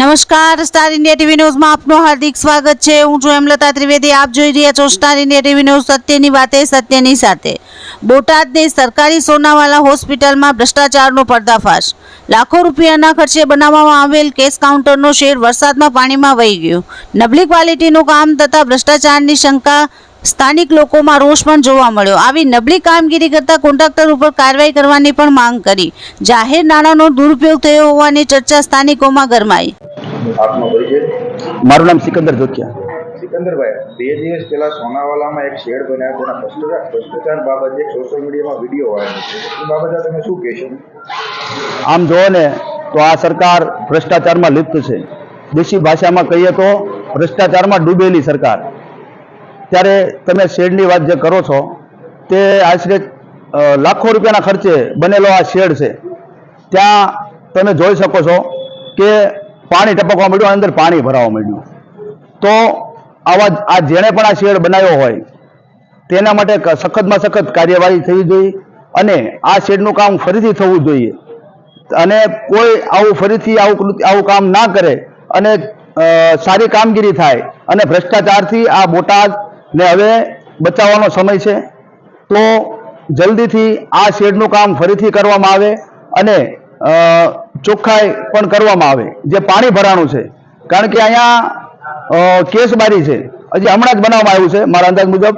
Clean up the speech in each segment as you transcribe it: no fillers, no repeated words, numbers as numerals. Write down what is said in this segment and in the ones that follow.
નમસ્કાર, star India TV ન્યૂઝમાં આપનું હાર્દિક સ્વાગત છે। હું છું હેમલતા ત્રિવેદી। આપ જોઈ રહ્યા છો સ્ટાર ઇન્ડિયા ટીવી ન્યૂઝ। સત્યની વાતે સત્યની સાથે। બોટાદની સરકારી સોનાવાલા હોસ્પિટલમાં ભ્રષ્ટાચારનો પર્દાફાશ। લાખો રૂપિયાના ખર્ચે બનાવવામાં આવેલ કેશ કાઉન્ટરનો શેડ વરસાદમાં પાણીમાં વહી ગયો। નબળી ક્વોલિટીનું કામ તથા ભ્રષ્ટાચારની શંકા સ્થાનિક લોકોમાં રોષ પણ જોવા મળ્યો। આવી નબળી કામગીરી કરતા કોન્ટ્રાક્ટર ઉપર કાર્યવાહી કરવાની પણ માંગ કરી। જાહેર નાણાંનો દુરુપયોગ થયો હોવાની ચર્ચા સ્થાનિકોમાં ગરમાઈ। આપનો પરિચય? મારું નામ સિકંદર જોકિયા। સિકંદરભાઈ, 2 દિવસ પહેલા સોનાવાલામાં એક શેડ બનાવ્યો, તેના ભ્રષ્ટાચાર બાબતે એક સોશિયલ મીડિયામાં વિડીયો વાયરલ છે। એ બાબતે તમે શું કહેશો? આમ જોવો ને તો આ સરકાર ભ્રષ્ટાચારમાં લિપ્ત છે। દેશી ભાષામાં કહીએ તો ભ્રષ્ટાચારમાં ડૂબેલી સરકાર। ત્યારે તમે શેડની વાત જે કરો છો તે આશરે લાખો રૂપિયાના ખર્ચે બનેલો આ શેડ છે। ત્યાં તમે જોઈ શકો છો કે પાણી ટપકવા માંડ્યું, અંદર પાણી ભરાવા માંડ્યું। તો આ જેણે પણ આ શેડ બનાવ્યો હોય તેના માટે સખતમાં સખત કાર્યવાહી થવી જોઈએ અને આ શેડનું કામ ફરીથી થવું જોઈએ અને કોઈ આવું ફરીથી આવું કામ ના કરે અને સારી કામગીરી થાય અને ભ્રષ્ટાચારથી આ બોટાદને હવે બચાવવાનો સમય છે। તો જલ્દીથી આ શેડનું કામ ફરીથી કરવામાં આવે અને ચોખ્ખાઈ પણ કરવામાં આવે। જે પાણી ભરાણું છે, કારણ કે અહીંયા કેસબારી છે, હજી હમણાં જ બનાવવામાં આવ્યું છે। મારા અંદાજ મુજબ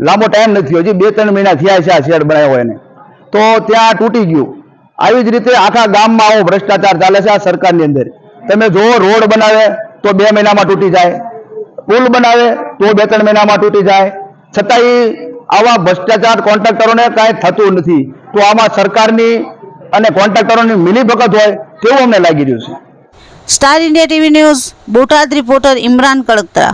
લાંબો ટાઈમ નથી, હજી 2-3 મહિના થયા છે આ શેડ બનાવ્યો હોય એને, તો ત્યાં તૂટી ગયું। આવી જ રીતે આખા ગામમાં આવો ભ્રષ્ટાચાર ચાલે છે આ સરકારની અંદર। તમે જુઓ, રોડ બનાવે તો 2 મહિનામાં તૂટી જાય, પુલ બનાવે તો 2-3 મહિનામાં તૂટી જાય, છતાંય આવા ભ્રષ્ટાચાર કોન્ટ્રાક્ટરોને કાંઈ થતું નથી। તો આમાં સરકારની અને કોન્ટ્રાક્ટરોની મિલીભગત હોય તેવું અમને લાગી રહ્યું છે। Star India TV news, Botad reporter Imran કડકરા।